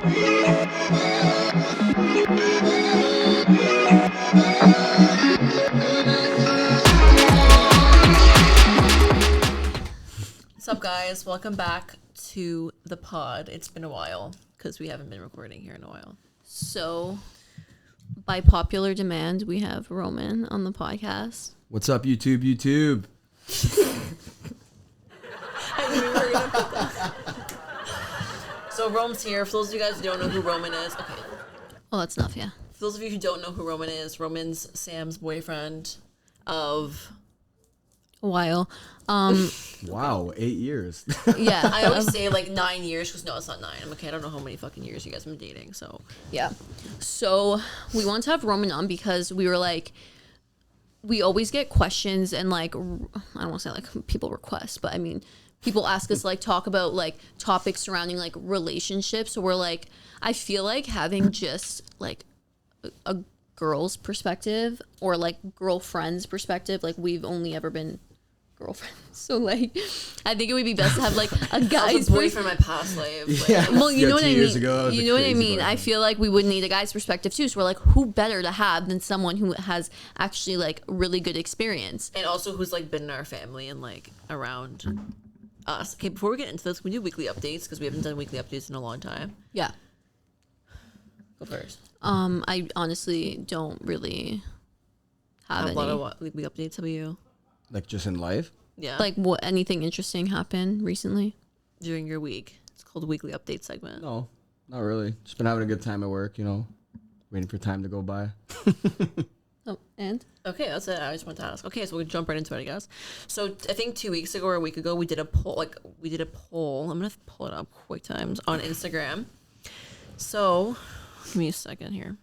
What's up, guys? Welcome back to the pod. It's been a while because we haven't been recording here in a while. So, by popular demand, we have Roman on the podcast. What's up, YouTube? I knew we were gonna put that. So Rome's here. For those of you guys who don't know who Roman is, okay. Well, that's enough, yeah. For those of you who don't know who Roman is, Roman's Sam's boyfriend of A while. Wow, 8 years. Yeah. I always say like 9 years because no, it's not 9. I'm okay. I don't know how many fucking years you guys have been dating. So Yeah. So, we want to have Roman on because we were like, we always get questions and like, I don't want to say like people request, but I mean, people ask us like talk about like topics surrounding like relationships. So we're like, I feel like having just like a girl's perspective or like girlfriend's perspective, like we've only ever been girlfriends. So like, I think it would be best to have like a guy's boyfriend, my past life. Yeah. Well, you know what I mean. Ago, you know what I mean. I feel like we would need a guy's perspective too. So we're like, who better to have than someone who has actually like really good experience And also who's like been in our family and like around us. Okay, before we get into this, we do weekly updates because we haven't done weekly updates in a long time. Yeah. Go first. I honestly don't really have A any. lot of weekly updates. How about you? Like just in life? Yeah. Like what? Anything interesting happened recently? During your week. It's called a weekly update segment. No, not really. Just been having a good time at work, waiting for time to go by. Oh, and Okay, that's it. I just wanted to ask. Okay, so we'll jump right into it, I guess. So I think 2 weeks ago or a week ago, we did a poll. I'm going to pull it up quick times on Instagram. So give me a second here.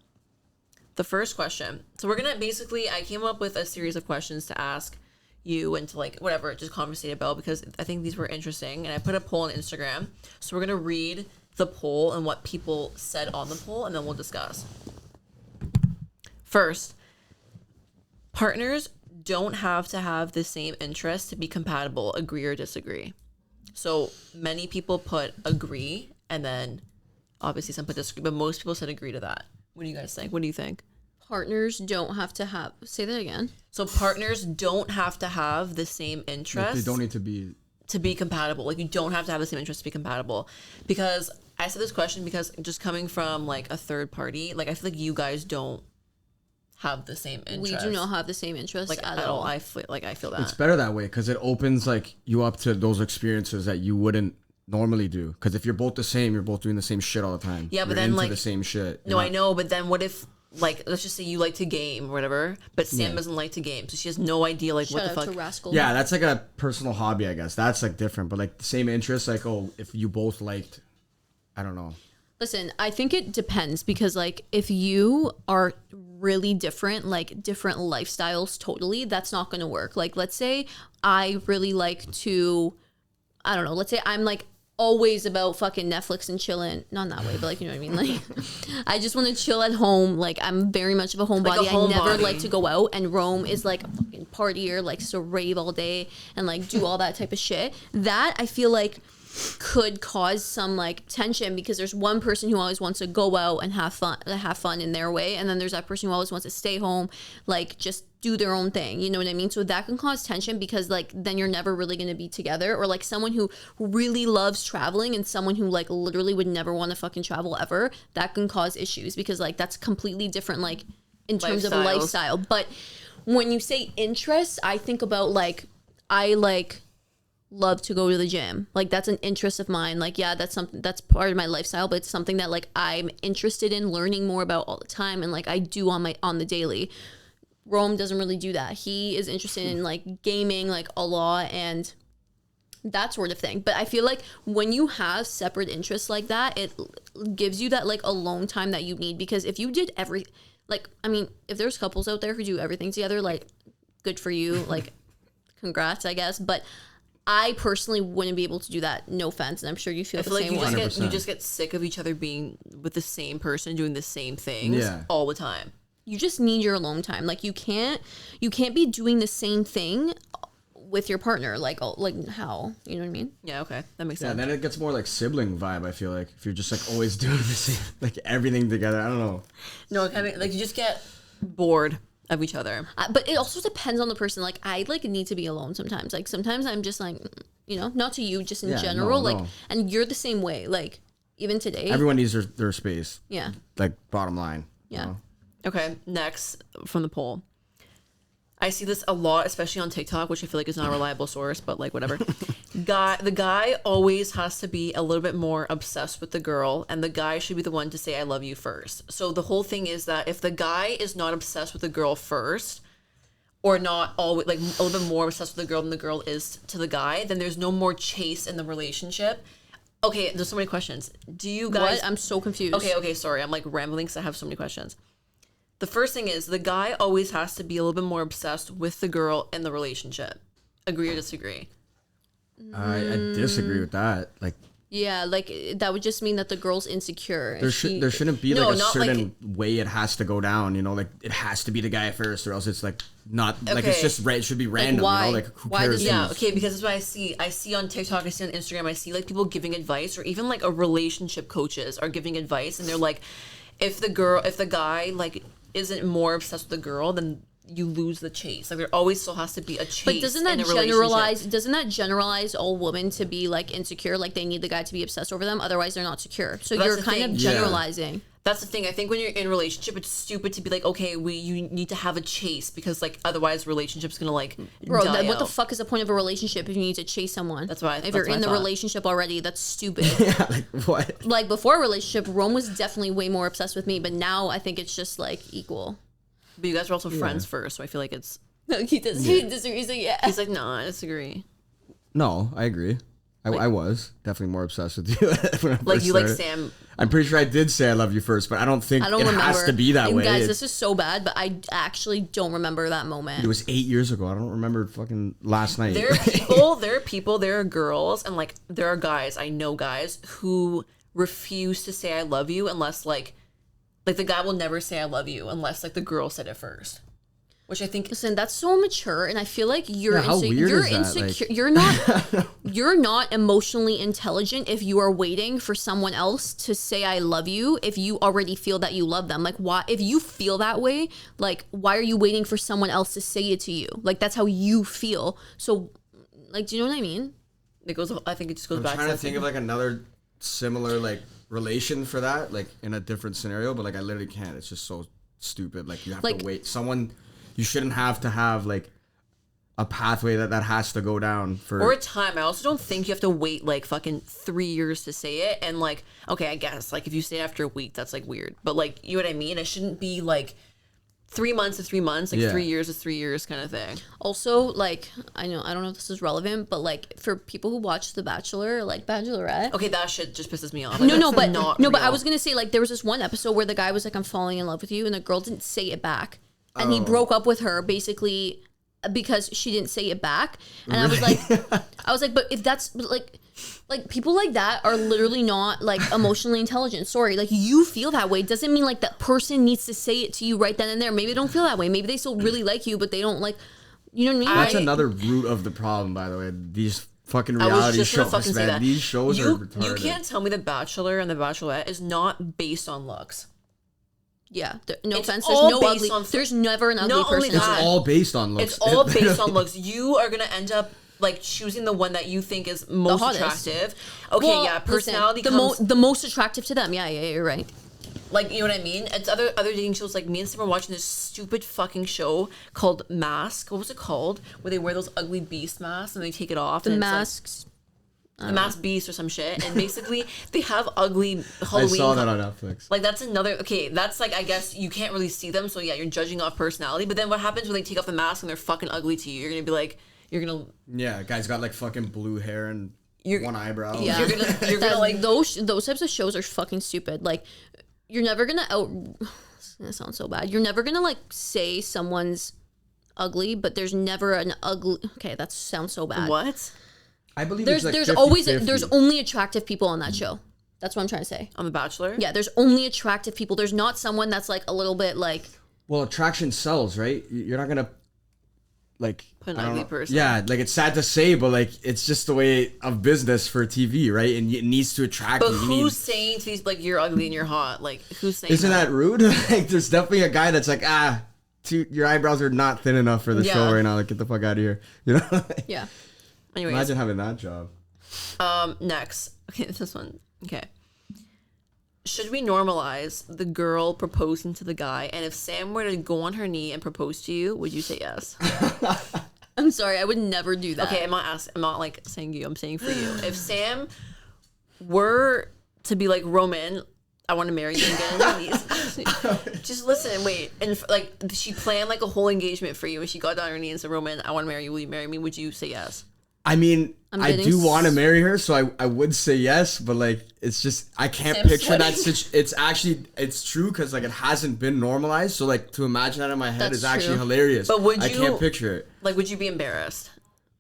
The first question. So we're going to basically, I came up with a series of questions to ask you and to like, whatever, just conversate about because I think these were interesting. And I put a poll on Instagram. So we're going to read the poll and what people said on the poll, and then we'll discuss. First, partners don't have to have the same interests to be compatible, agree or disagree. So many people put agree, and then obviously some put disagree, but most people said agree to that. What do you guys think? What do you think? partners don't have to have. Say that again. So partners don't have to have the same interests. Like they don't need to be compatible. Like you don't have to have the same interests to be compatible. Because I said this question because just coming from like a third party, like I feel like you guys don't have the same interests. We do not have the same interests like at all. I feel that. It's better that way because it opens like you up to those experiences that you wouldn't normally do. Because if you're both the same, you're both doing the same shit all the time. Yeah, but you're then into like the same shit. No, I know, but then what if like let's just say you like to game or whatever, but Sam doesn't like to game, so she has no idea like Shout what the out fuck. to Rascal. Yeah, that's like a personal hobby, I guess. That's like different, but like the same interests, like if you both liked, I don't know. Listen, I think it depends because like if you are really different, like different lifestyles totally, that's not going to work. Like let's say I really like to, I don't know, let's say I'm like always about fucking Netflix and chilling, not in that way, but like, you know what I mean? Like I just want to chill at home. Like I'm very much of a homebody. I never like to go out, and Rome is like a fucking partier, likes to rave all day and like do all that type of shit. That I feel like could cause some like tension because there's one person who always wants to go out and have fun in their way, and then there's that person who always wants to stay home, like just do their own thing, you know what I mean? So that can cause tension because like then you're never really going to be together. Or like someone who really loves traveling and someone who like literally would never want to fucking travel ever, that can cause issues because like that's completely different like in terms of a lifestyle. But when you say interests, I think about like I like love to go to the gym. Like that's an interest of mine. Like yeah, that's something that's part of my lifestyle, but it's something that like I'm interested in learning more about all the time, and like I do on the daily. Rome doesn't really do that. He is interested in like gaming like a lot and that sort of thing. But I feel like when you have separate interests like that, it gives you that like alone time that you need, because if you did like, I mean, if there's couples out there who do everything together, like good for you, like congrats, I guess. But I personally wouldn't be able to do that. No offense, and I'm sure you feel the same way. You just get sick of each other being with the same person doing the same things all the time. You just need your alone time. Like you can't be doing the same thing with your partner, like how, you know what I mean? Yeah, okay, that makes Yeah, sense. then it gets more like sibling vibe. I feel like if you're just like always doing the same, like everything together. I don't know. No, it kind of like you just get bored of each other. But it also depends on the person. Like I like need to be alone sometimes. Like sometimes I'm just like, you know, not to you, just in general. Like, and you're the same way. Like even today, Everyone needs their space. yeah, Like bottom line. yeah. You know? Okay, next from the poll. I see this a lot, especially on TikTok, which I feel like is not a reliable source, but like whatever. The guy always has to be a little bit more obsessed with the girl, and the guy should be the one to say I love you first. So the whole thing is that if the guy is not obsessed with the girl first, or not always like a little bit more obsessed with the girl than the girl is to the guy, then there's no more chase in the relationship. Okay, there's so many questions. Do you guys? What? I'm so confused. Okay, sorry. I'm like rambling because I have so many questions. The first thing is the guy always has to be a little bit more obsessed with the girl in the relationship. Agree or disagree? I disagree with that. Like Yeah, like that would just mean that the girl's insecure. there shouldn't be No, like a not certain way it has to go down. You know, like it has to be the guy first, or else it's like not like it's Okay. just it should be random. why? You know, like who Why cares? does- Yeah, who's- okay, because that's what I see. I see on TikTok, I see on Instagram, I see like people giving advice, or even like a relationship coaches are giving advice, and they're like, if the guy like isn't more obsessed with the girl, then you lose the chase. Like there always still has to be a chase. But doesn't that in a relationship. generalize? Doesn't that generalize all women to be like insecure? Like they need the guy to be obsessed over them, otherwise they're not secure. So That's you're the kind thing. of Yeah. generalizing. That's the thing. I think when you're in a relationship, it's stupid to be like, okay, you need to have a chase because like otherwise relationship's gonna like Bro, die what the out. fuck is the point of a relationship if you need to chase someone? That's why- If that's you're what I in the thought. relationship already, that's stupid. Yeah, like what? Like before a relationship, Rome was definitely way more obsessed with me, but now I think it's just like equal. But you guys were also friends first, so I feel like it's. No, he does. He disagrees. Like, yeah. He's like, no, I disagree. No, I agree. I was definitely more obsessed with you. When I Like first you like started. Sam. I'm pretty sure I did say I love you first, but I don't think I don't it remember. has to be that And way. guys, this is so bad, but I actually don't remember that moment. It was 8 years ago. I don't remember fucking last night. There are girls, and like there are guys. I know guys who refuse to say I love you unless like the guy will never say I love you unless like the girl said it first. Which I think Listen, that's so immature, and I feel like you're Yeah, how weird you're is that? insecure. Like- You're not emotionally intelligent if you are waiting for someone else to say I love you. If you already feel that you love them, like why? If you feel that way, like why are you waiting for someone else to say it to you? Like that's how you feel. So, like, do you know what I mean? it goes. I think it just goes I'm back trying to to think of like another similar like relation for that, like in a different scenario, but like I literally can't. It's just so stupid. Like you have Like- to wait. You shouldn't have to have like a pathway that has to go down for. or a time. I also don't think you have to wait like fucking 3 years to say it. And like, okay, I guess like if you say it after a week, that's like weird. But like, you know what I mean? It shouldn't be like 3 months to 3 months, like Yeah. 3 years is 3 years kind of thing. Also, like I don't know if this is relevant, but like for people who watch The Bachelor, or, like Bachelorette. Okay, that shit just pisses me off. Like, No, that's but not I real. was gonna say like there was this one episode where the guy was like, "I'm falling in love with you," and the girl didn't say it back, and he broke up with her basically because she didn't say it back. And I was like, but if that's like people like that are literally not like emotionally intelligent. Sorry, like you feel that way doesn't mean like that person needs to say it to you right then and there. Maybe they don't feel that way. Maybe they still really like you, but they don't like. You know what I mean? That's Like, another root of the problem, by the way. These fucking I was reality just gonna shows, fucking say man. that. These shows are You retarded. can't tell me The Bachelor and The Bachelorette is not based on looks. yeah. No It's offense. all There's no based ugly. on- There's never an ugly Not only person. that, It's all based on looks. It's all based on looks. You are gonna end up like choosing the one that you think is most hottest. attractive. Okay, Well, yeah, listen, personality the comes the most attractive to them. Yeah, you're right. like, you know what I mean? It's other dating shows. Like me and Sam were watching this stupid fucking show called Mask. What was it called? Where they wear those ugly beast masks and they take it off. The and it's, like, masks. the Masked Beast or some shit. And basically they have ugly I Halloween. saw that on Netflix. Like that's another okay. That's like I guess you can't really see them, so yeah, you're judging off personality. But then what happens when they take off the mask and they're fucking ugly to you? You're gonna be like, you're gonna Yeah, guy's got like fucking blue hair and one eyebrow. Yeah, You're gonna That- like those types of shows are fucking stupid. Like, you're never gonna It's gonna sound so bad. You're never gonna like say someone's ugly, but there's never an ugly. Okay, that sounds so bad. what I believe There's it's like there's always 50-50. there's only attractive people on that show. That's what I'm trying to say. on The Bachelor? Yeah, there's only attractive people. There's not someone that's like a little bit like. Well, attraction sells, right? You're not gonna like Put an I don't ugly know. person. Yeah, like it's sad to say, but like it's just the way of business for TV, right? And it needs to attract But you. You who's saying to these like you're ugly and you're hot? Like who's saying? Isn't that rude? Like there's definitely a guy that's like, your eyebrows are not thin enough for the show right now. Like get the fuck out of here. You know? Yeah. Anyways, Imagine having that job. next. Okay, this one. Okay. Should we normalize the girl proposing to the guy? And if Sam were to go on her knee and propose to you, would you say yes? I'm sorry, I would never do that. Okay, I'm not like saying you. I'm saying for you. If Sam were to be like, Roman, I want to marry you and get on your knees. Just listen and wait. And like she planned like a whole engagement for you, and she got down on her knee and said, Roman, I want to marry you. Will you marry me? Would you say yes? I mean, I getting do want to marry her, so I would say yes, but like it's just I can't Sam's picture that. sweating. It's true because like it hasn't been normalized. So like to imagine that in my head That's is actually true. hilarious. But would I you- can't picture it. Like, would you be embarrassed?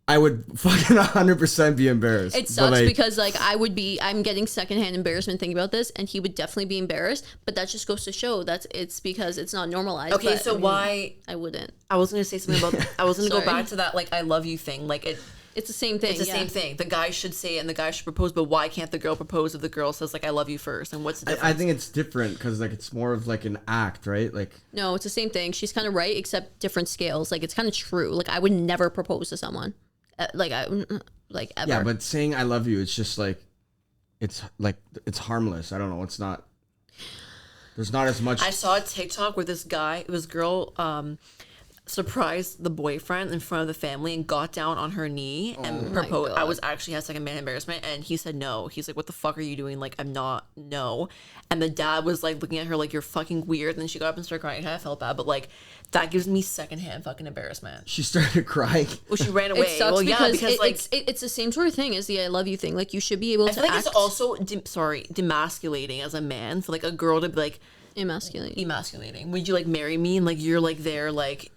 I would fucking 100% be embarrassed. It But, sucks like, because like I'm getting secondhand embarrassment thinking about this, and he would definitely be embarrassed. But that just goes to show it's because it's not normalized. Okay, but, so I mean, why? I wouldn't. I was gonna say something about. I was gonna go Sorry. back to that like I love you thing. Like It's the same thing. it's the same thing. The guy should say it and the guy should propose, but why can't the girl propose if the girl says like I love you first? And what's the difference? I think it's different because like it's more of like an act, right? Like No, it's the same thing. She's kind of right, except different scales. Like it's kind of true. Like I would never propose to someone, like ever. yeah, but saying I love you, it's just like it's harmless. I don't know. It's not. There's not as much. I saw a TikTok where this girl surprised the boyfriend in front of the family and got down on her knee and my proposed. I God. was actually had second-hand embarrassment, and he said no. He's like, "What the fuck are you doing?" Like, I'm not no. And the dad was like looking at her like you're fucking weird. And then she got up and started crying. I felt bad, but like that gives me second-hand fucking embarrassment. She started crying. Well, she ran away. It sucks well, yeah, because like it's the same sort of thing as the I love you thing. Like you should be able I to feel like act it's also demasculating as a man for like a girl to be like emasculating. emasculating. Would you like marry me? And like you're like there like.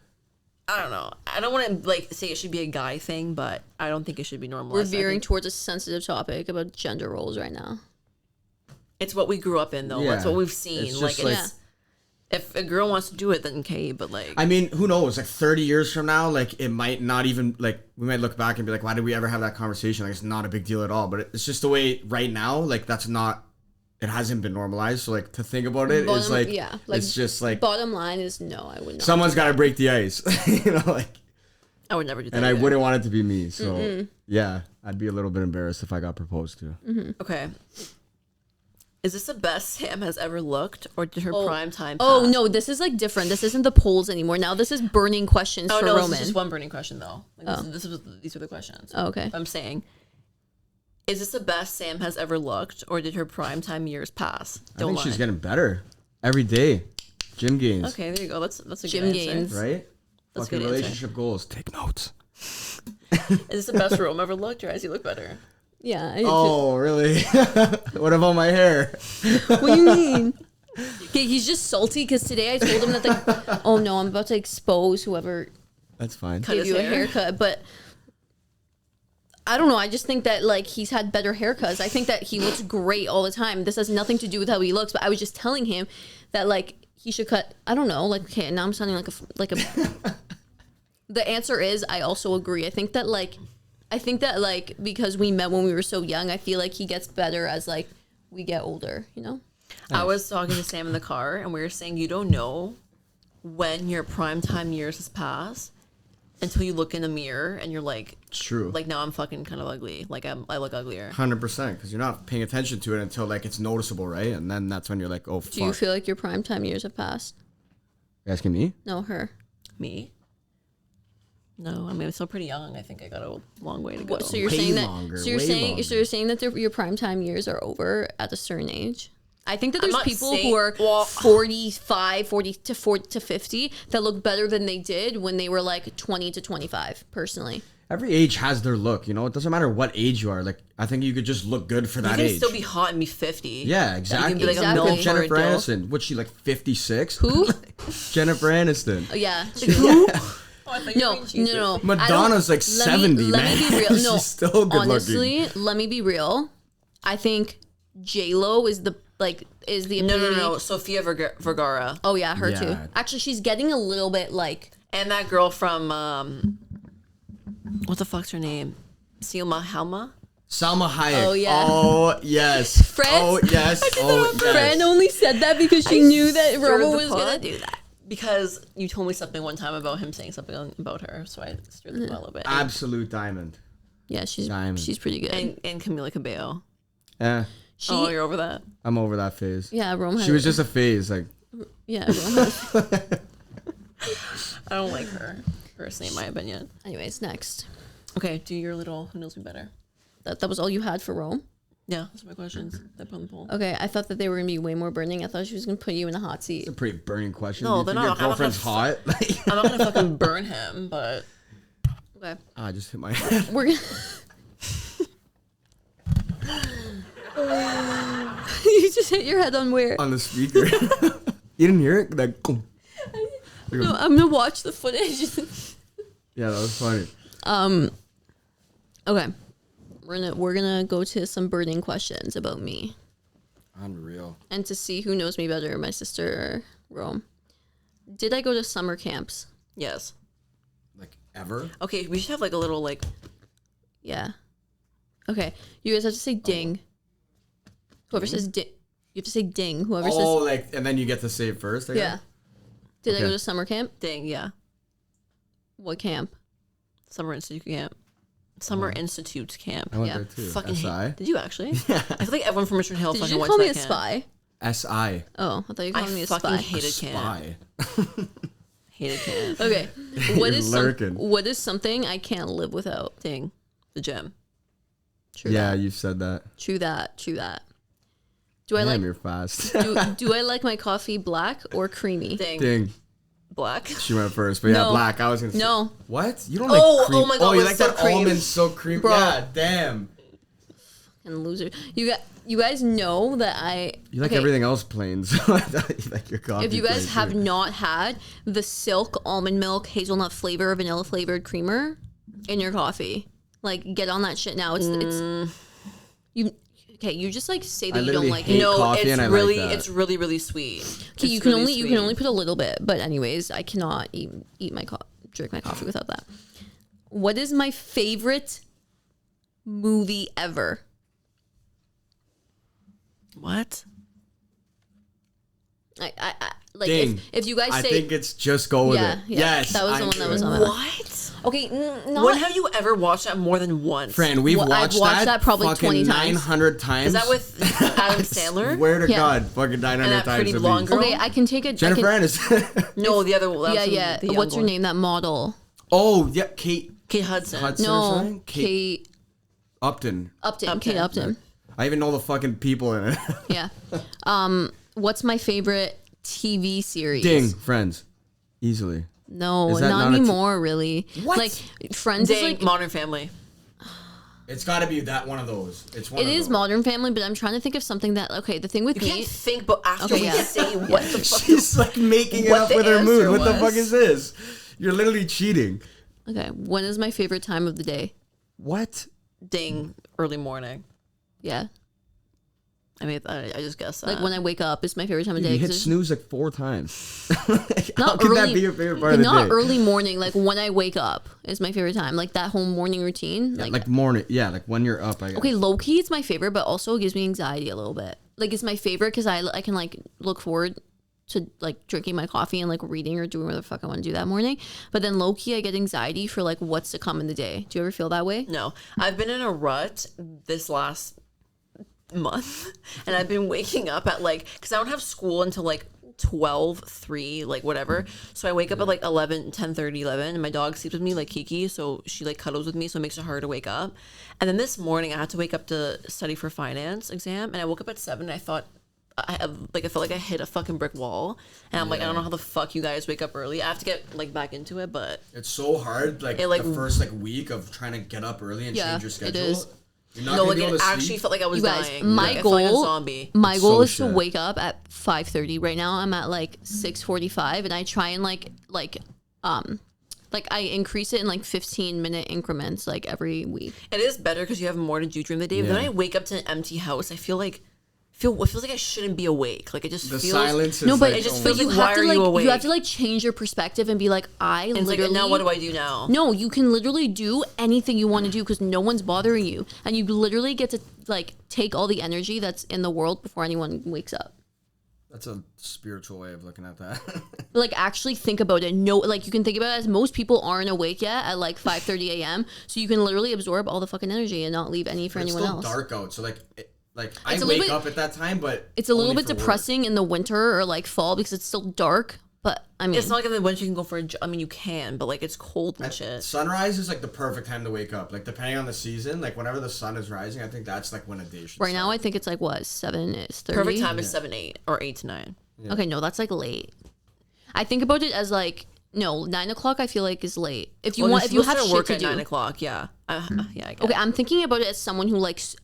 I don't know. I don't want to like say it should be a guy thing, but I don't think it should be We're normalized. I veering think towards a sensitive topic about gender roles right now. it's what we grew up in, though. Yeah. That's what we've seen. It's Like, just like- it's, if a girl wants to do it, then okay. But like, I mean, who knows? Like 30 years from now, like it might not even like we might look back and be like, why did we ever have that conversation? Like it's not a big deal at all. But it's just the way right now. Like that's not. It hasn't been normalized. So like to think about it is like it's just like Bottom line is no, I would not. someone's got to break the ice. You know, like. I would never do that. And I either. wouldn't want it to be me. So yeah, I'd be a little bit embarrassed if I got proposed to. Okay. Is this the best Sam has ever looked, or did her prime time? Oh pass? no, this is like different. This isn't the polls anymore. Now this is burning questions Oh for no, Roman. this is just one burning question though. Like, these are the questions. Oh, okay. I'm saying, is this the best Sam has ever looked, or did her prime time years pass? I think she's getting better every day. Gym gains, Okay, there you go. That's a Gym good gains. answer. right? That's a Fucking good answer. relationship goals. Take notes. Is this the best Rome ever looked, or has he looked better? Yeah. Oh, really? What about my hair? What do you mean? Okay, he's just salty because today I told him that like, oh no, I'm about to expose whoever That's fine. Cut gave his you a hair. haircut, but I don't know. I just think that like he's had better haircuts. I think that he looks great all the time. This has nothing to do with how he looks, but I was just telling him that like he should cut. I don't know. Like okay, now I'm sounding like a. The answer is I also agree. I think that like because we met when we were so young, I feel like he gets better as like we get older. You know. I was talking to Sam in the car, and we were saying you don't know when your prime time years has passed until you look in a mirror and you're like, It's true. like now I'm fucking kind of ugly. Like I look uglier. 100%, because you're not paying attention to it until like it's noticeable, right? And then that's when you're like, oh fuck. Do you feel like your prime time years have passed? You asking me? No, her. Me? No, I mean I'm still pretty young. I think I got a long way to go. What, so you're Way saying that? longer, So you're way saying longer. so you're saying that your prime time years are over at a certain age? I think that I'm there's not people saying- who are well- 45, 40 to 50 that look better than they did when they were like 20 to 25. Personally, Every age has their look, you know? It doesn't matter what age you are. Like, I think you could just look good for you that can age. still be hot and be 50. Yeah, exactly. You can be like Exactly. a Look at milf or a Jennifer doll. Aniston. What's she, like 56? who? Jennifer Aniston. Oh, yeah, Oh, I thought you were no, being cheesy. no, no. Madonna's like 70, let man. me be real. No, She's still good honestly, looking. let me be real. I think J-Lo is the No, epitome. Sofia Vergara Oh yeah, her too. Yeah. Actually, she's getting a little bit like and that girl from what the fuck's her name? Selma Helma? Salma Hayek. Oh, yeah. Oh yes. Fran? Oh yes. Oh yes. Fran only said that because she knew that stirred Roma the was gonna pot. do that. Because you told me something one time about him saying something about her, so I stirred the pot a little bit. Absolute diamond. Yeah, Diamond. she's pretty good. And Camila Cabello. Yeah. Oh, you're over that? I'm over that phase. Yeah, Rome. She was just a phase. Like. Yeah. Rome I don't like her personally, in my opinion. Anyways, next. Okay, do your little Who Knows Me Better. That was all you had for Rome. Yeah, those are my questions. That put on the poll. Okay, I thought that they were gonna be way more burning. I thought she was gonna put you in a hot seat. It's a pretty burning question. No, Do you they're think not. Your girlfriend's hot. I'm not gonna fucking burn him, but Okay, I just hit my head we're gonna. You just hit your head on where? on the speaker. You didn't hear it? Like, boom. No, I'm gonna watch the footage. Yeah, that was funny. Okay, we're gonna go to some burning questions about me, Unreal. and to see who knows me better, my sister or Rome. Did I go to summer camps? yes. Like ever? Okay, we should have like a little like. Yeah. Okay, you guys have to say ding. Whoever says ding, you have to say ding. Whoever Oh, says like, and then you get to say it first. I guess? yeah. Did I Okay. go to summer camp? Thing, yeah. What camp? Summer Institute camp. Summer Institute camp. I went Yeah. there too. Fucking SI. Did you actually? Yeah. I feel like everyone from Richmond Hill Did fucking you went call to me a that camp. spy? SI. Oh, I thought you I called me a fucking spy. hated camp. Spy. Hated camp. Okay. What is lurking. what is something I can't live without? Thing. The gym. True Yeah, that. you said that. True that. True that. Do I Damn, like you're fast. do I like my coffee black or creamy? Thing. Ding. Black. She went first, but yeah, No. black. I was gonna say. No. What? You don't Oh, like cream? oh my God, Oh, you with like silk that cream. almond silk cream? Bro. Yeah, damn. And loser. You guys know that I You like okay, everything else plain, so I thought you like your coffee. If you guys plain, have too. not had the silk almond milk hazelnut flavor vanilla flavored creamer in your coffee, like get on that shit now. It's you okay. You just like say that I you don't literally like hate it. No, coffee it's and I like really, that. it's really, really sweet. Okay, It's you can really only you can sweet. only put a little bit. But anyways, I cannot eat my drink my coffee without that. What is my favorite movie ever? What? I like Ding. if you guys I say think it's just go with yeah, it. yeah, Yes, that was the I one that knew was it. on my list. What? Okay, not When have you ever watched that more than once? Fran, we've Well, I've watched, watched that probably fucking 20 times. 900 times. Is that with Adam Sandler? Swear to Yeah. God, fucking 900 And that times. pretty at blonde least. girl? okay. I can take it. Jennifer Aniston. No, the other one. Yeah, yeah. What's her name? That model. Oh, yeah, Kate Kate Hudson. Hudson or No, something? Kate Upton. Upton. Kate Upton. I even know the fucking people in it. Yeah. What's my favorite TV series? Ding, Friends. Easily. No, Is that not not a anymore. Really. What? Like Friends is Dang, like Modern Family. It's got to be that one of those. It's one it of is those. Modern Family, but I'm trying to think of something that okay. The thing with You me, can't think, but after Okay, we yeah. say what the fuck. She's like making it What up the with her mood. answer What the fuck was. is this? You're literally cheating. okay, when is my favorite time of the day? What? Ding, early morning. Yeah, I mean, I just guessed that. like when I wake up is my favorite time of day. You hit 'cause it's snooze like 4 times. How not could early, that be your favorite part of the not day? early morning. Like when I wake up is my favorite time. Like that whole morning routine. Yeah, like morning. Yeah, like when you're up. I guess. okay, low key, it's my favorite, but also it gives me anxiety a little bit. Like it's my favorite because I can like look forward to like drinking my coffee and like reading or doing whatever the fuck I want to do that morning. But then low key, I get anxiety for like what's to come in the day. Do you ever feel that way? No, I've been in a rut this last month, and I've been waking up at like, because I don't have school until like 12, 3, like whatever. So I wake up at like 11, 10, 30, 11, and my dog sleeps with me like Kiki, so she like cuddles with me, so it makes it hard to wake up. And then this morning I had to wake up to study for finance exam, and I woke up at 7, and I thought, I felt like I hit a fucking brick wall, and I'm like, I don't know how the fuck you guys wake up early. I have to get like back into it, but It's so hard. Like, It, like, the first like week of trying to get up early and Yeah, change your it schedule. is. You're not no, gonna like be able it to actually sleep. felt like I was You guys, dying. my Like, I felt like a goal, zombie. my It's goal so is to shit. wake up at 5:30. Right now, I'm at like 6:45, and I try and like I increase it in like 15-minute increments like every week. It is better because you have more to do during the day. But then Yeah. I wake up to an empty house. I feel like it feels like I shouldn't be awake. Like it just The feels silence is No, but like, it just oh feels my- like, you why have to are like you awake? you have to like change your perspective and be like, I and it's literally like, now what do I do now? No, you can literally do anything you want to do because no one's bothering you, and you literally get to like take all the energy that's in the world before anyone wakes up. That's a spiritual way of looking at that. But, like, actually think about it. No, like, you can think about it as most people aren't awake yet at like 5:30 a.m. So you can literally absorb all the fucking energy and not leave any for It's anyone still else. dark out, so I It's a little wake bit- up at that time, but It's a little only bit for work. depressing in the winter or like fall because it's still dark. But I mean, It's not like in the winter you can go for I mean, you can, but like it's cold and shit. Sunrise is like the perfect time to wake up. Like depending on the season, like whenever the sun is rising, I think that's like when a day should right now I start. think it's like what 7:30. Perfect time is 7-8 or 8 to 9. Okay, no, that's like late. I think about it as like no 9 o'clock. I feel like is late. If you want, if you have to shit work to at do. 9 o'clock, yeah, yeah, I get Okay, it. I'm thinking about it as someone who likes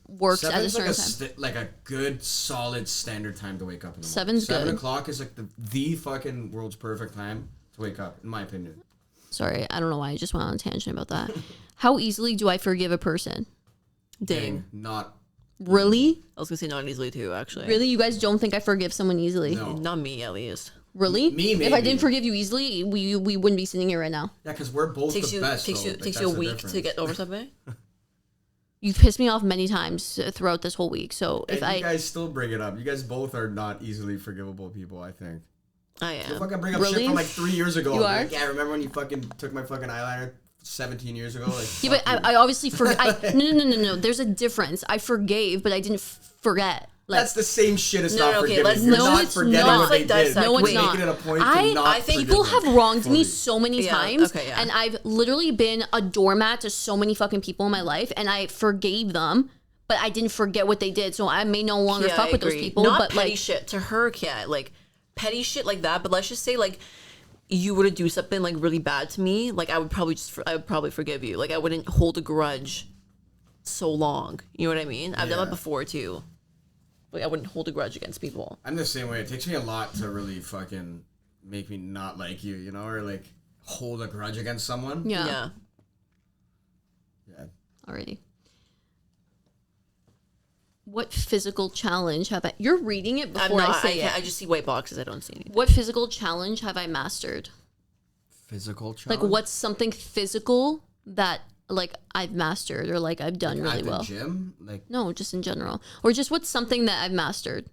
works at a Seven's certain time. like a good solid standard time to wake up in the morning. Seven's good. 7 o'clock is like the fucking world's perfect time to wake up, in my opinion. Sorry, I don't know why I just went on a tangent about that. How easily do I forgive a person? Dang. Not Really? I was gonna say not easily too, actually. Really? You guys don't think I forgive someone easily? no. Not me, at least. Really? Me, If I maybe. didn't forgive you easily, we wouldn't be sitting here right now. Yeah, because we're both Takes the you best. takes though. you Like, takes that's you a the week to difference. get over something. You've pissed me off many times throughout this whole week. So if And you guys still bring it up. You guys both are not easily forgivable people, I think. I You am. fucking bring up Really? shit from like 3 years ago. You I'll be are? Like, yeah, remember when you fucking took my fucking eyeliner 17 years ago? Like, yeah, but fuck you. I obviously forgot. No. There's a difference. I forgave, but I didn't forget. Like, That's the same shit as No, not okay, forgiving. let's- You're no, not it's forgetting not. what they Let's, like, did. dissect. No, it's You're not. making it a point to I not think forgive people them have wronged me fully. so many Yeah, times, okay, yeah. and I've literally been a doormat to so many fucking people in my life, and I forgave them, but I didn't forget what they did, so I may no longer Yeah, fuck I with those agree. people. Not but petty like, shit to her, yeah, like petty shit like that. But let's just say like you were to do something like really bad to me, like I would probably forgive you. Like I wouldn't hold a grudge so long. You know what I mean? I've done Yeah. that before too. Like I wouldn't hold a grudge against people. I'm the same way. It takes me a lot to really fucking make me not like you, you know, or like hold a grudge against someone. yeah, Yeah. Yeah. already. What physical challenge have I? You're reading it I'm before not. I say I it. just see white boxes. I don't see anything. What physical challenge have I mastered? Physical challenge. Like, what's something physical that like I've mastered or like I've done really at the well? gym? Like, No, just in general, or just what's something that I've mastered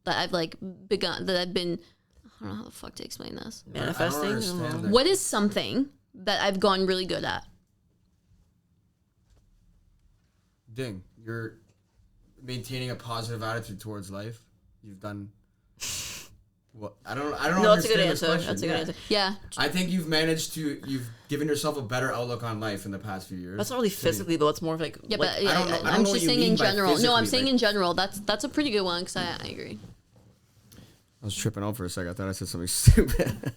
that I've like begun that I've been. I don't know how the fuck to explain this. Manifesting. I don't understand that. What is something that I've gone really good at? Ding, you're maintaining a positive attitude towards life. You've done. Well, I don't. No, that's a good understand this answer. question. That's a good Yeah. answer. Yeah, I think you've given yourself a better outlook on life in the past few years. That's not really physically though. It's more of like yeah, like, but I don't know- I don't I'm know what just you saying mean in by general. No, I'm physically, saying like- in general. That's a pretty good one because I agree. I was tripping out for a second. I thought I said something stupid.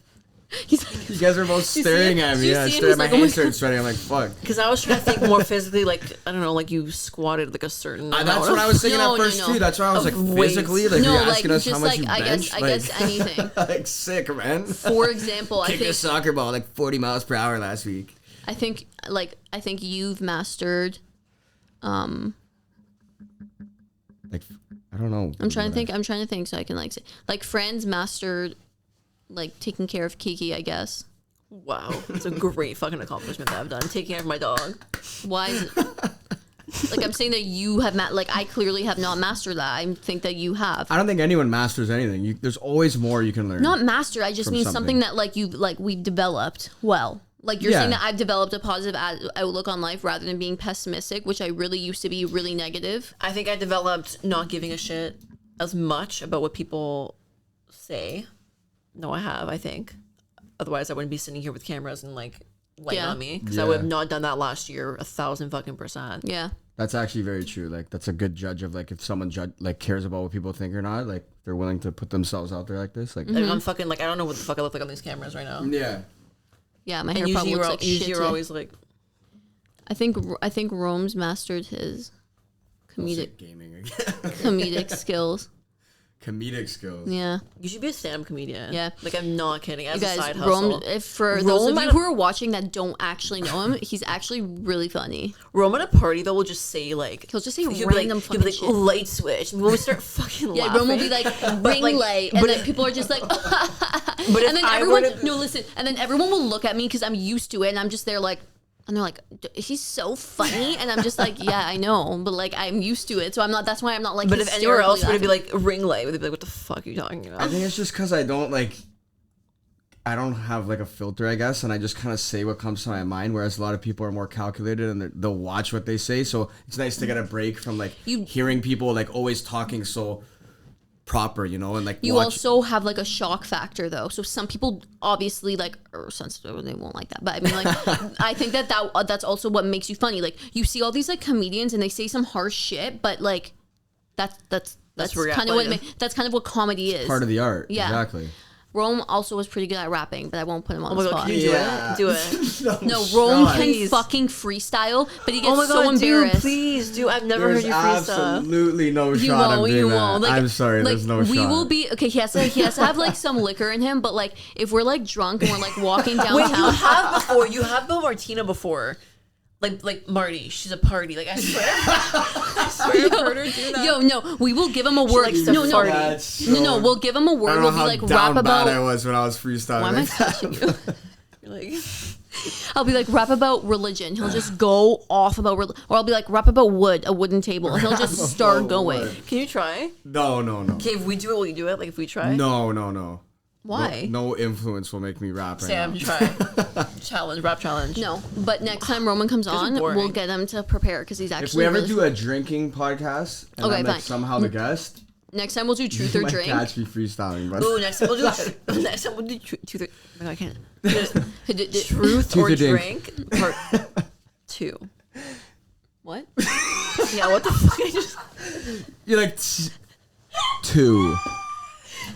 He's like, You guys are both see staring it? at Do me. you Yeah, see him? my He's like, oh my hands God. started sweating. I'm like, fuck. because I was trying to think more physically, like I don't know, like you squatted like a certain. That's amount what I was thinking No, at no, first no. too. That's why I was like, Of weights. physically, like no, you're like asking us how just much like you I bench. guess anything. Like sick, man. For example, I Kicked a think soccer ball like 40 miles per hour last week. I think you've mastered. Like, I don't know. I'm trying to think so I can like say like Fran's mastered like taking care of Kiki, I guess. Wow, it's a great fucking accomplishment that I've done. Taking care of my dog. Why is it like I'm saying that you have like I clearly have not mastered that. I think that you have. I don't think anyone masters anything. There's always more you can learn. Not master, I just From mean something. something that like we've developed well. Like you're Yeah. saying that I've developed a positive outlook on life rather than being pessimistic, which I really used to be really negative. I think I developed not giving a shit as much about what people say. No, I have. I think. Otherwise, I wouldn't be sitting here with cameras and like light Yeah. on me because I Yeah. would have not done that last year 1,000% Yeah. That's actually very true. Like, that's a good judge of like if someone cares about what people think or not. Like, they're willing to put themselves out there like this. Like, And I'm fucking like I don't know what the fuck I look like on these cameras right now. yeah. Yeah, my And hair probably looks like shit. usually you're today. always like I think Rome's mastered his I'll say comedic gaming again. comedic skills. Comedic skills. Yeah. You should be a stand-up comedian. Yeah. Like, I'm not kidding. As You a guys, side hustle. Rome, if for those of you who are watching that don't actually know him, he's actually really funny. Rome at a party, though, will just say, like... He'll just say he'll random be fucking like, shit. light switch. And we'll start fucking Yeah, laughing. Rome will be like, ring light. And then people are just like... But and then everyone... No, listen. And then everyone will look at me because I'm used to it. And I'm just there like... And they're like, he's so funny. And I'm just like, yeah, I know. But, like, I'm used to it. So I'm not... That's why I'm not, like, But if anywhere else would it be, laughing. like, ring light, would they be like, what the fuck are you talking about? I think it's just because I don't have like a filter, I guess, and I just kind of say what comes to my mind, whereas a lot of people are more calculated and they'll watch what they say. So it's nice to get a break from like hearing people like always talking so proper, you know, and like you also have like a shock factor though. So some people obviously like are sensitive and they won't like that. But I mean, like, I think that's also what makes you funny. Like, you see all these like comedians and they say some harsh shit, but like that's kind of that's kind of what comedy is. Part of the art. Yeah. Exactly. Rome also was pretty good at rapping, but I won't put him on Oh my the god, spot. can you do it? No, Rome shot. can fucking freestyle, but he gets Oh my so god, embarrassed. dude, please, dude. I've never There's heard you freestyle. absolutely no You shot. won't, I'm doing you that. won't. Like, I'm sorry, like, there's no we shot. will be okay. He has to have like some liquor in him, but like if we're like drunk and we're like walking downtown. Wait, you have Bill Martina before. Like Marty, she's a party. Like, I swear. I swear I've heard her do that. Yo, no, we will give him a word. likes to No, party. no, we'll give him a I word. don't know We'll be how like down rap bad I about. was when I was freestyling. Why am I touching you? You're like, I'll be like rap about religion. He'll just go off about or I'll be like rap about wood, a wooden table, and he'll just start going. wood. can you try? No. Okay, if we do it, will you do it? Like, if we try? No. Why? No influence will make me rap right Sam, now. try. Challenge, rap challenge. No, but next time Roman comes on, boring. we'll get him to prepare because he's actually. If we ever really do a drinking podcast and Okay, I'm like fine. somehow the guest, Next time we'll do truth you or might drink. catch me freestyling. But Ooh, next time we'll do. Next time we'll do truth. Oh my god, I can't. Truth or or drink, part 2. What? Yeah, what the fuck? I just. you're like 2.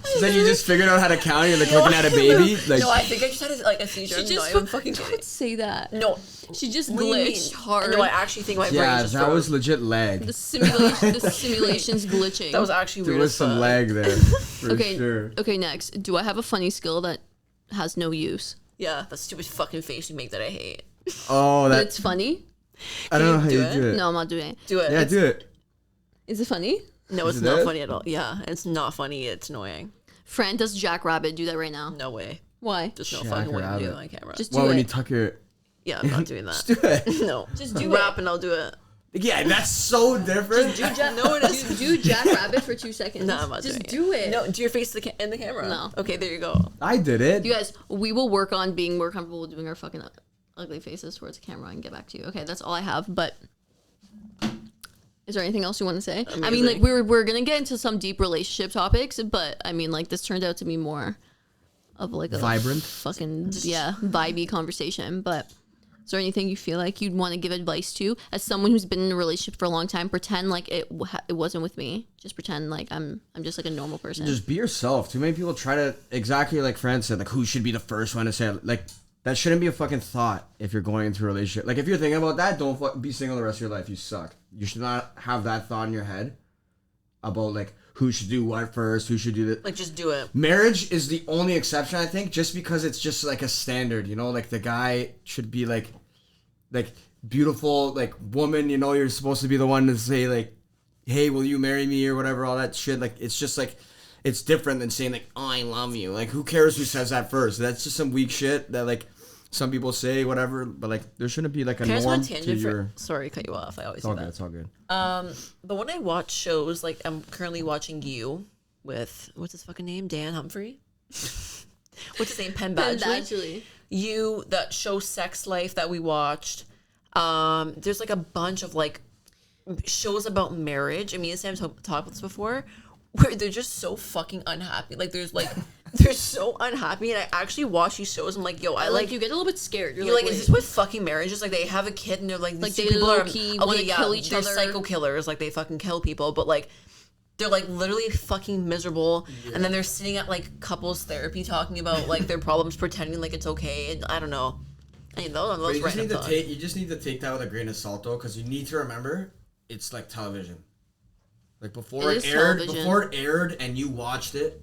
So then you just figured out how to count. You're like looking at a baby. Like No, I think I just had like a seizure. I'm not even fucking kidding. Don't say that. No, She just what do you mean? glitched hard. No, I actually think my brain yeah, just that froze. was legit lag. the simulation's glitching. That was actually There weird. was as some fuck. lag there for okay. sure. Okay, next. Do I have a funny skill that has no use? Yeah, that stupid fucking face you make that I hate. Oh, But that it's funny? I don't know how do you it? do it. No, I'm not doing it. Do it. Yeah, It's- do it. Is it funny? No, it's Is it not it? funny at all. Yeah, it's not funny. It's annoying. Fran does Jackrabbit. Do that right now. No way. Why? There's no fucking way to do Jackrabbit. it on camera. Just do Well, when it. you tuck your, Yeah, I'm not doing that. just do it. No. Just do Rap it. and I'll do it. Yeah, that's so different. No, it is. Do Jackrabbit for 2 seconds. No, I'm not Just doing do it. No, do your face in the camera. No. Okay, there you go. I did it. You guys, we will work on being more comfortable with doing our fucking ugly faces towards the camera and get back to you. Okay, that's all I have. But is there anything else you want to say? I mean, like we're gonna get into some deep relationship topics, but I mean, like this turned out to be more of like a Vibrant? fucking vibey conversation. But is there anything you feel like you'd want to give advice to as someone who's been in a relationship for a long time? Pretend like it wasn't with me. Just pretend like I'm just like a normal person. Just be yourself. Too many people try to, exactly like Fran said, like who should be the first one to say it. Like that shouldn't be a fucking thought if you're going into a relationship. Like if you're thinking about that, don't be single the rest of your life. You suck. You should not have that thought in your head about like who should do what first, who should do that. Like, just do it. Marriage is the only exception, I think, just because it's just like a standard, you know, like the guy should be like beautiful, like woman, you know, you're supposed to be the one to say like, hey, will you marry me or whatever, all that shit. Like, it's just like, it's different than saying like, oh, I love you. Like, who cares who says that first? That's just some weak shit that like some people say, whatever, but like there shouldn't be like a Can I just norm want a to tangent your... Sorry, cut you off. I always It's do all that. good, it's all good. But when I watch shows, like I'm currently watching You with what's his fucking name? Dan Humphrey. What's his name? Penn Badgley. You, that show Sex Life that we watched. There's like a bunch of like shows about marriage. I mean, Sam talked about this before, where they're just so fucking unhappy. Like they're so unhappy, and I actually watch these shows. I'm like, yo, I like you get a little bit scared. You're like, is this what fucking marriage is? Like, they have a kid and they're like, these they people are low-key wanna kill each they're other. psycho killers. Like, they fucking kill people, but like, they're like literally fucking miserable. And then they're sitting at like couples therapy talking about like their problems, pretending like it's okay. And I don't know. I mean, those But random you just need to take that with a grain of salt though, because you need to remember it's like television. Like before It it is aired, television. before it aired, and you watched it,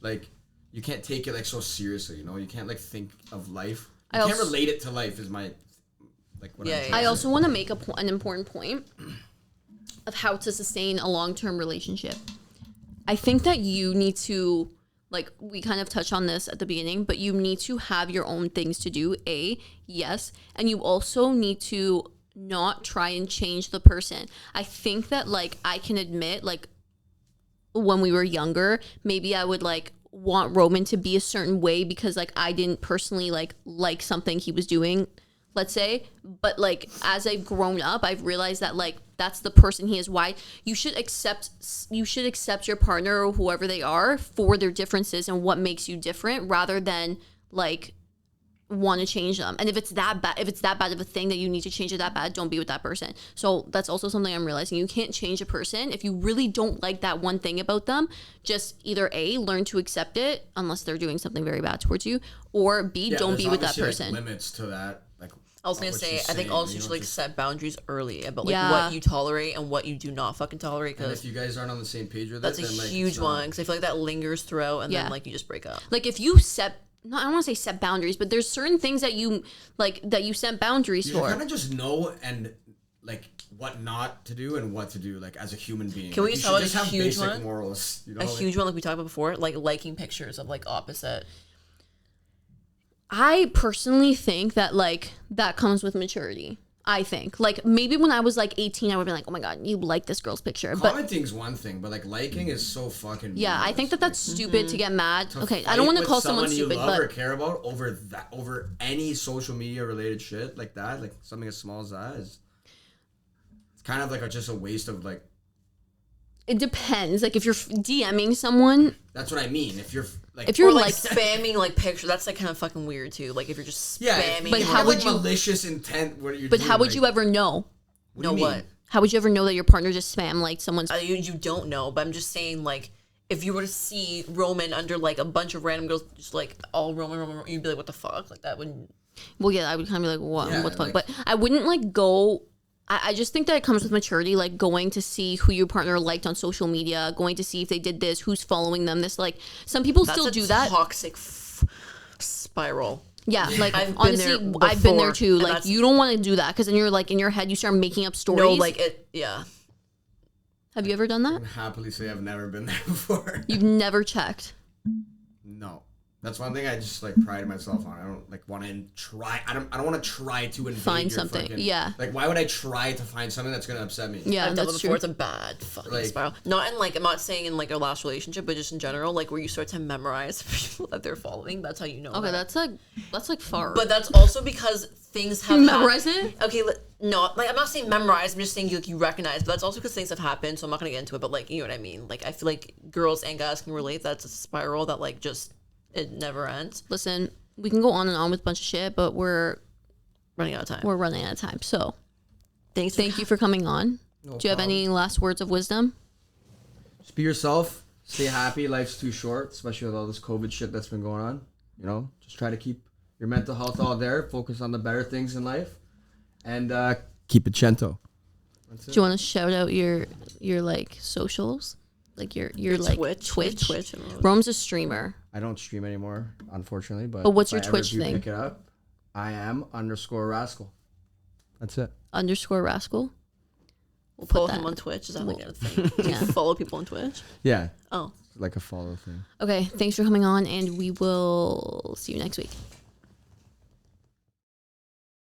like you can't take it like so seriously. You know, you can't like think of life. You can't relate it to life. Is my like what I'm trying to I say. also want to make an important point of how to sustain a long-term relationship. I think that you need to, like, we kind of touched on this at the beginning, but you need to have your own things to do. Yes. And you also need to not try and change the person. I think that, like, I can admit, like, when we were younger, maybe I would, like, want Roman to be a certain way because, like, I didn't personally, like something he was doing, let's say. But, like, as I've grown up, I've realized that, like, that's the person he is. Why you should accept your partner or whoever they are for their differences and what makes you different, rather than like want to change them. And if it's that bad of a thing that you need to change it that bad, don't be with that person. So that's also something I'm realizing. You can't change a person. If you really don't like that one thing about them, just either A, learn to accept it unless they're doing something very bad towards you, or B, don't be with that person. Like, limits to that. Like I was gonna say, I think also you should like set boundaries early about like Yeah. what you tolerate and what you do not fucking tolerate. And Because if you guys aren't on the same page with that's it, a then like huge it's not- one. Because I feel like that lingers throughout, and Yeah. then like you just break up. Like if you set, no, I don't want to say set boundaries, but there's certain things that you like that you set boundaries You for. kind of just know and like what not to do and what to do, like as a human being. Can we Like, just you have, should like, just a have huge basic one? morals? You know, A like, huge one, like we talked about before, like liking pictures of like opposite. I personally think that like that comes with maturity. I think like maybe when I was like 18, I would be like, oh my god, you like this girl's picture. But commenting's one thing, but like liking is so fucking. yeah, I think that that's stupid to get mad. Okay, I don't want to call someone you stupid, love or but care about over any social media related shit like that, like something as small as that is. It's kind of like just a waste of like. it depends. Like if you're DMing someone, That's what I mean. If you're like, if you're Or like like spamming like pictures, that's like kind of fucking weird too. Like if you're just yeah, spamming. But if how you would have, you- like, malicious intent? What you're but doing, how would like, you ever know? What do know you mean? what? How would you ever know that your partner just spam like someone's? You don't know, but I'm just saying like if you were to see Roman under like a bunch of random girls, just like all Roman, you'd be like, what the fuck? Like that wouldn't. Well, yeah, I would kind of be like, what? Yeah, What the fuck? like- But I wouldn't like go. I just think that it comes with maturity, like going to see who your partner liked on social media, going to see if they did this, who's following them. This like some people That's still a do that. toxic spiral. Yeah, like I've been honestly, there I've been there before, too. and Like that's- you don't want to do that because then you're like in your head, you start making up stories. No, like it. Yeah. Have you ever done I that? can happily say I've never been there before. You've never checked. No. That's one thing I just like pride myself on. I don't like want to try. I don't want to try to invade Find your something. fucking- Yeah. Like why would I try to find something that's gonna upset me? Yeah, I've done it that's before. true. It's a bad fucking Like- spiral. Not in like I'm not saying in like our last relationship, but just in general, like where you start to memorize people that they're following. That's how you know. Okay, that. that's like far. But that's also because things have Memorize it? Okay, no, like I'm not saying memorize. I'm just saying you recognize. But that's also because things have happened. So I'm not gonna get into it. But like you know what I mean. Like I feel like girls and guys can relate. That's a spiral that like just it never ends. Listen, we can go on and on with a bunch of shit, but we're Running out of time. running out of time. So Thanks. thank you for coming on. No Do you have problem. any last words of wisdom? Just be yourself. Stay happy. Life's too short, especially with all this COVID shit that's been going on. You know, just try to keep your mental health all there. Focus on the better things in life, and keep it Cento. That's Do you want to shout out your like socials? Like your like Twitch. Twitch. Rome's a streamer. I don't stream anymore, unfortunately. But what's if your I ever Twitch do thing? Pick it up. I am _rascal. That's it. _rascal. We'll put follow that- him on Twitch. Is that like a thing? Do Yeah. you follow people on Twitch? Yeah, Oh. like a follow thing. Okay, thanks for coming on, and we will see you next week.